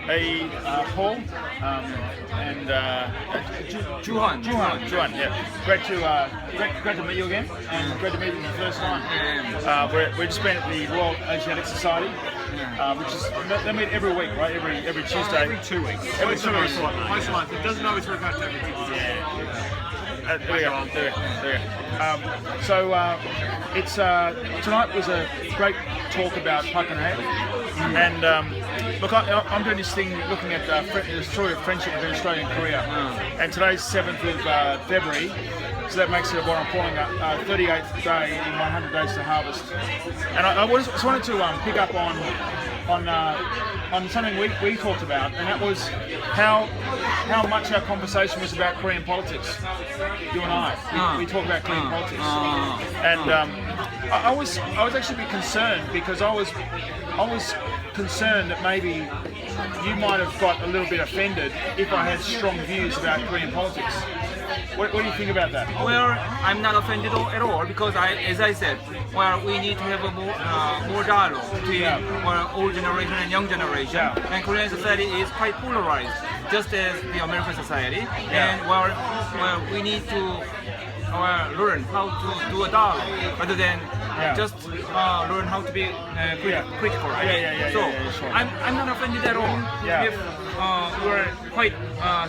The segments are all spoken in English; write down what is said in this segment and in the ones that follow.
Paul and Juhan. Yeah, great to meet you again, and great to meet you for the first time. We're just been at the Royal Asiatic Society, which is they meet every week, right? Every Tuesday. Every 2 weeks. Every 2 weeks. Twice a month. It doesn't always work out every Tuesday. Yeah. There we go. So it's tonight was a great talk about Pakistan, and look, I'm doing this thing looking at the story of friendship between Australia and Korea, and today's 7th of February, so that makes it what I'm calling a 38th day in 100 days to harvest. And I just wanted to pick up on something we talked about, and that was how much our conversation was about Korean politics. You and I, we talked about Korean politics, and I was actually a bit concerned because I was concerned that maybe you might have got a little bit offended if I had strong views about Korean politics. What do you think about that? Well, I'm not offended at all because, as I said, we need to have a more dialogue between old generation and young generation. And Korean society is quite polarized, just as the American society. And we need to learn how to do a dialogue rather than just learn how to be critical. Right? Sure. I'm not offended at all. If we're quite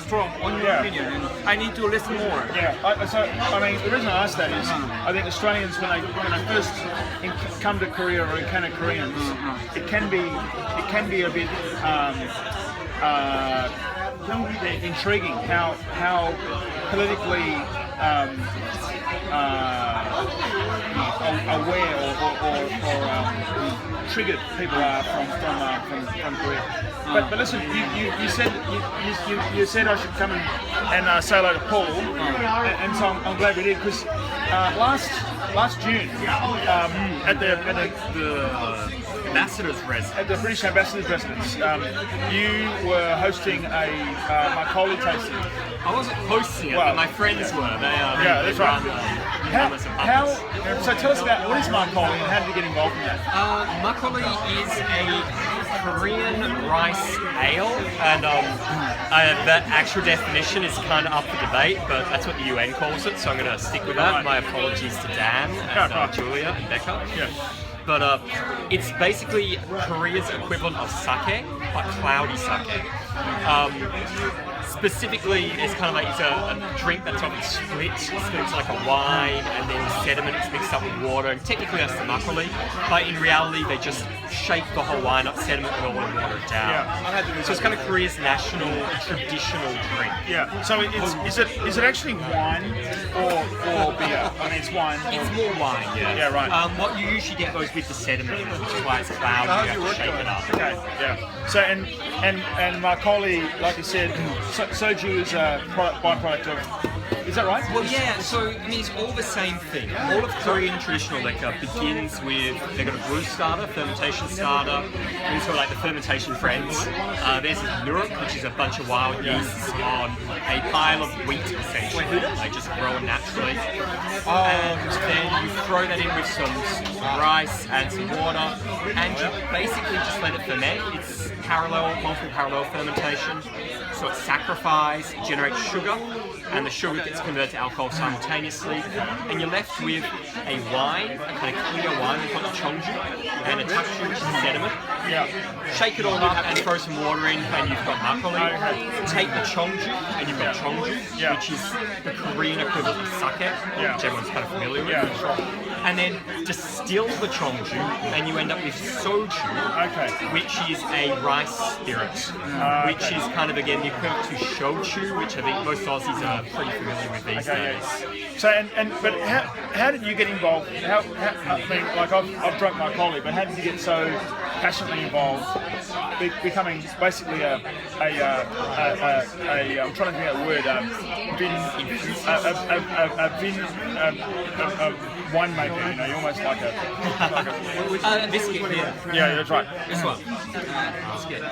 strong on your opinion, and I need to listen more. The reason I asked that is I think Australians when they first come to Korea or encounter Koreans, it can be a bit intriguing how politically aware or triggered people are from Korea. But listen, you said I should come and say hello to Paul, and so I'm glad we did because last June at the Ambassador's residence. At the British Ambassador's residence, you were hosting a Macaulay tasting. I wasn't hosting it, but my friends were. That's right. So tell us about what is Macaulay and how did you get involved in that? Macaulay is a Korean rice ale, and that actual definition is kind of up for debate, but that's what the UN calls it, so I'm going to stick with that. My apologies to Dan and Julia and Becca. But it's basically Korea's equivalent of sake, but cloudy sake. Specifically, it's kind of like it's a drink that's often split into like a wine, and then sediment is mixed up with water, and technically that's the makgeolli, but in reality they just shake the whole wine up, sediment it all, and water it down. So it's kind of Korea's national traditional drink. So is it actually wine or beer? I mean, it's wine. It's more wine. Right. What you usually get goes with the sediment, which is why it's cloudy. You have to shake it up. Okay. So and Macaulay, like you said, soju is a byproduct of. Is that right? Well, so I mean, it's all the same thing. All of Korean traditional liquor begins with, they've got a brew starter, fermentation starter, and sort of like the fermentation friends. There's nuruk, which is a bunch of wild yeasts on a pile of wheat, essentially. They just grow naturally. And then you throw that in with some rice and some water, and you basically just let it ferment. It's multiple parallel fermentation. So it's sacrifice, it generates sugar, and the sugar gets converted to alcohol simultaneously, and you're left with a wine, a kind of clear wine, we call it chongju, and a takju, which is sediment. Shake it all up and throw some water in, and you've got makgeolli. Take the chongju, and you've got chongju, which is the Korean equivalent of sake, which everyone's kind of familiar with. And then distill the chongju, and you end up with soju, which is a rice spirit, which is kind of, again, the equivalent to shochu, which I think most Aussies are pretty familiar with these days. So, but how did you get involved? I mean, like I've drunk my collie, but how did you get so passionately involved, becoming basically I'm trying to think of a word, winemaker, you know, you're almost like a biscuit. Yeah, that's right. This one. Biscuit.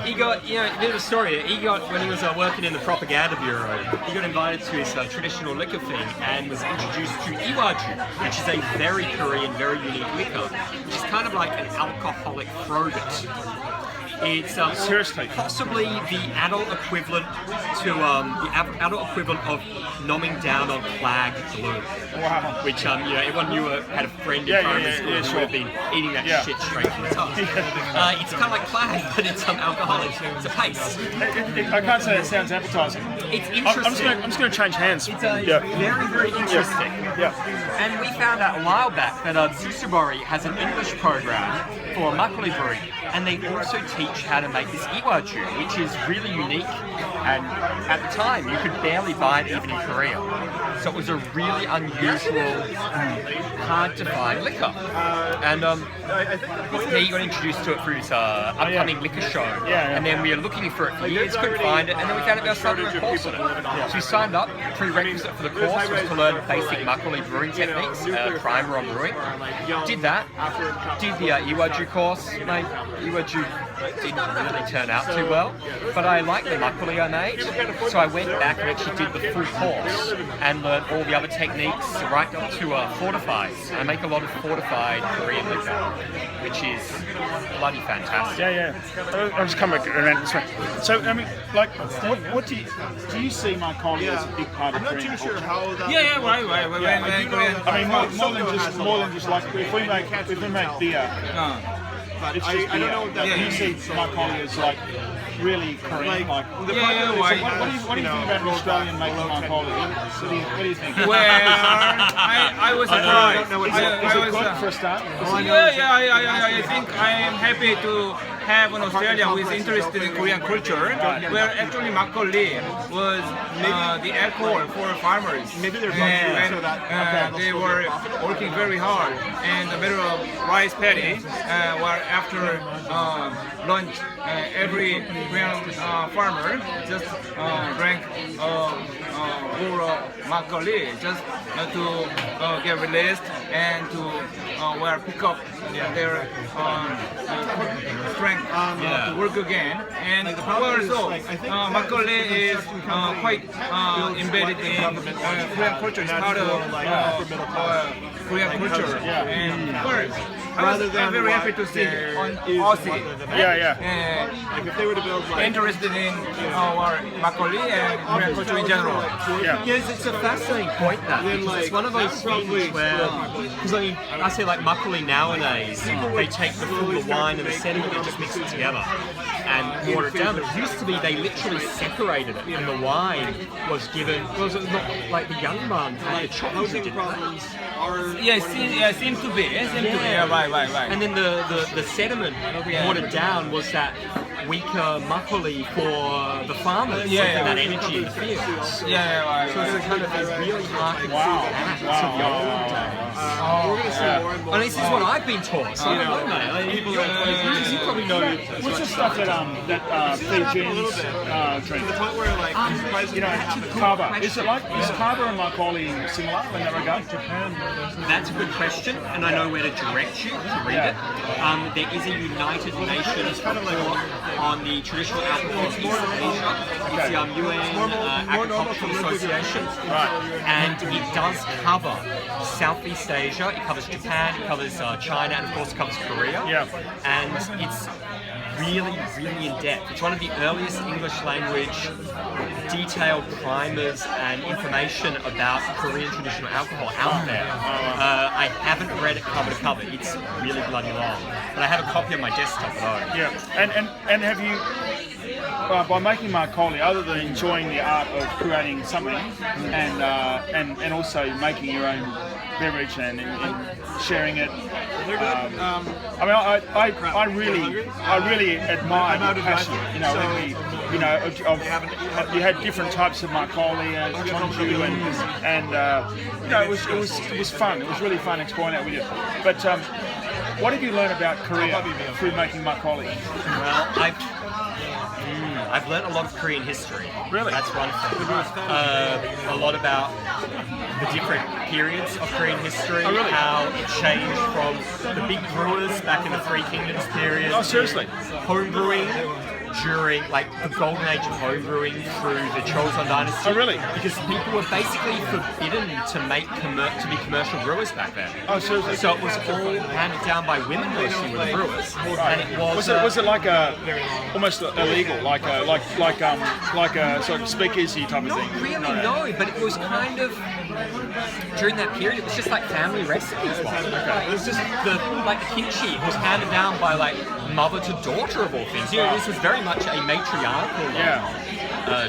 He got, there's a story. He got, when he was working in the propaganda bureau, he got invited to his traditional liquor thing and was introduced to Iwaju, which is a very Korean, very unique liquor, which is kind of like an alcoholic frogurt. It's Seriously? possibly the adult equivalent to adult equivalent of nomming down on Clag glue. Wow. Which everyone knew had a friend in Yeah, primary yeah, school yeah, who sure. would have been eating that Yeah. shit straight from the tub. It's kind of like Clag, but it's alcoholic. It's a paste. I can't say it sounds appetizing. It's I'm interesting. just going to change hands. It's Yeah. very, very interesting. Yeah. And we found out a while back that Susubori has an English program for makgeolli brewing, and they also teach how to make this iwaju, which is really unique. And at the time, you could barely buy it even in Korea. So it was a really unusual, hard to find liquor. And he got introduced to it through his upcoming liquor show. Yeah. And then we were looking for it for years, couldn't find it, and then we found out they were starting a course on it. So we signed up. Prerequisite for the course was to learn basic makgeolli brewing techniques, primer on brewing. Did that. Did the Iwaju course. Mate, Iwaju didn't really turn out too well, but I liked the makgeolli I made, so I went back and actually did the full course and learned all the other techniques right up to fortifies. I make a lot of fortified Korean liquor, which is bloody fantastic. Yeah. I'll just come back around this way. So, I mean, like, what do you see makgeolli as a big part of Korean culture? Yeah, right. I mean, more than just like if we make beer, it's just beer. But you see makgeolli as like really Korean, like. Yeah, So right. what do you think about an Australian making makgeolli? What do you think? Well, I was surprised. Is it good for a start? I think I am happy to have an Australian who is interested in Korean culture, where actually makgeolli was the alcohol for farmers. Maybe there's and they were working very hard, and the middle of rice paddy, where after lunch, every Korean farmer just drank bowl of makgeolli just to get released and to pick up their strength to work again. And also, makgeolli is quite embedded in Korean culture. It's part of Korean culture. And of course, I'm very happy to see on Aussie. Yeah. If they were to build Interested in our makgeolli and Korean culture in general. Yes, it's a fascinating point that because it's one of those things where, because I say like makgeolli nowadays, they take the wine and the sediment and just mix it together and water it down. But it used to be they literally separated it, and the wine was given. Was it not like the young man had the chocolate, didn't they? Yeah, seems to be. Yeah, right. And then the sediment watered down was that weaker makgeolli for the farmers, that energy in the fields. So it's kind of a really harkened back to the old days. And this is what I've been taught. So I don't know, mate. You probably know. What's the stuff that Fijians drink? the point where like I'm surprised You know, kava. Is kava and makgeolli similar in that regard? That's a good question, and I know where to direct you to read it. There is a United Nations report on the traditional alcohol of East Asia. It's the UN Agricultural Association, and it does cover Southeast Asia. It covers Japan, it covers China, and of course it covers Korea. And it's really, really in depth. It's one of the earliest English language detailed primers and information about Korean traditional alcohol out there. I haven't read it cover to cover. It's really bloody long. But I have a copy on my desktop at home. Yeah, and have you, by making makgeolli, other than enjoying the art of creating something and also making your own beverage and sharing it, I really admire your passion. You had different types of makgeolli and tonju and it was fun. It was really fun exploring that with you. But what did you learn about Korea through making makgeolli? Well, I've learned a lot of Korean history. Really? That's one thing. A lot about the different periods of Korean history, how it changed from the big brewers back in the Three Kingdoms period. Oh, seriously? Home brewing during like the golden age of homebrewing through the Joseon dynasty. Oh, really? Because people were basically forbidden to make to be commercial brewers back then. Oh, seriously? So it was all handed down by women mostly were the brewers, and it was. Was it like a almost illegal, like a sort of speakeasy type of Not thing? really, no, but it was kind of during that period. It was just like family recipes. It was just the kimchi was handed down by like mother to daughter of all things. You know, this was very much a matriarchal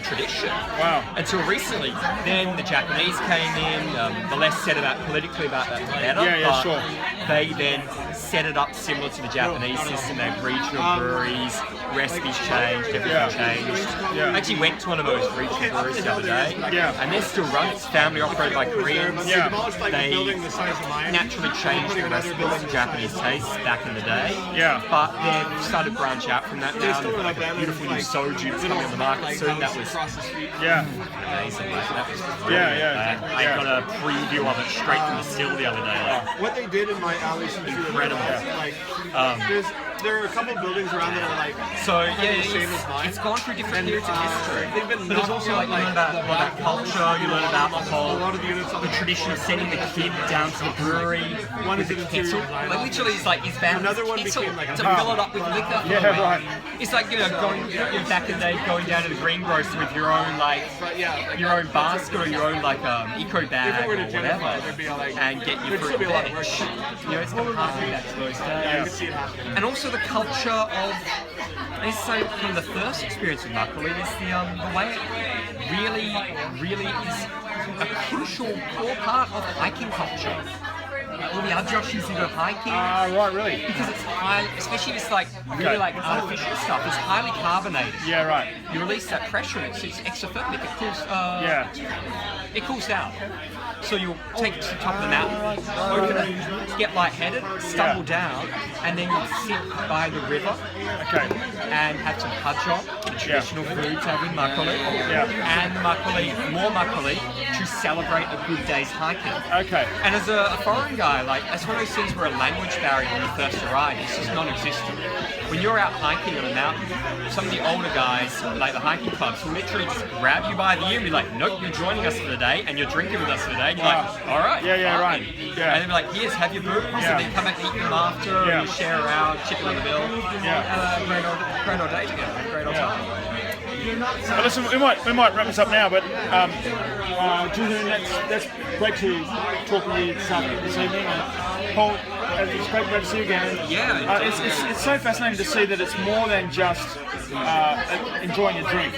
tradition. Wow. Until recently, then the Japanese came in. The less said about politically about that, the better. Yeah, but sure. They then set it up similar to the Japanese system. They have regional breweries, recipes changed, everything changed. Yeah. I actually went to one of those regional breweries the other day, and they're still run. It's family operated by Koreans. Yeah. They naturally changed the recipes to Japanese tastes back in the day. Yeah. But they've started to branch out from that now. They've got like a beautiful new soju that's coming on the market soon. That was Yeah. amazing. Like, that was Yeah. I got a preview of it straight from the still the other day. Like, What they did in my alley since Incredible. like there are a couple of buildings around that are like so yeah, same as mine. it's gone through different periods of history. they've been But there's also like you learn about culture. You learn about the whole a lot of the units on the tradition of sending the kid down to the brewery. One is with an the kettle. interior design. Like literally, it's like his family's Another one kettle became like a to bar. fill it up with liquor. for Yeah, the week. right. It's like going back in the day, going down to the greengrocer with your own your own basket or your own eco bag or were to whatever, gentrify, there'd be and get your there'd fruit still be a lot of veg. work. You know, it's kind of hard to do that to those days. see it happening. And also the culture of, and so from the first experience with Makgeolli is the way it really is a crucial core part of hiking culture. All the adjustions you go hiking, Right, really? because it's highly, especially if it's like really like artificial stuff, it's highly carbonated. Yeah, right. You release that pressure and it's exothermic, it cools, it cools down. So you'll take it to the top of the mountain, open it, get lightheaded, stumble down, and then you'll sit by the river Okay. and have some pajong, the traditional food to have with makgeolli, and the makgeolli, more makgeolli, to celebrate a good day's hiking. Okay. And as a foreign guy, that's one of those things where a language barrier when you first arrive is just non-existent. When you're out hiking on a mountain, some of the older guys, like the hiking clubs, will literally just grab you by the ear and be like, nope, you're joining us for the day, and you're drinking with us for the day. And you're like, all right. Yeah, fine. right. Yeah. And they'll be like, here's, have your booze, and then come back and eat them after, Yeah. and you share around, chicken on the bill, Yeah. and a great old day together, a great old time. Well, listen, we might wrap this up now, but Julian, that's great to talk with you this evening. And Paul, it's great to see you again. Yeah, it's so fascinating to see that it's more than just enjoying a drink.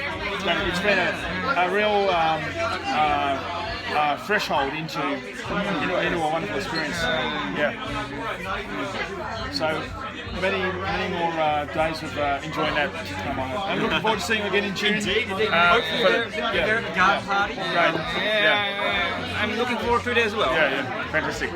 That it's been a real threshold into a wonderful experience. So many more days of enjoying that. I'm looking forward to seeing you again in June. Indeed. Hopefully they're at the garden party. Great. I'm looking forward to it as well. Yeah, fantastic.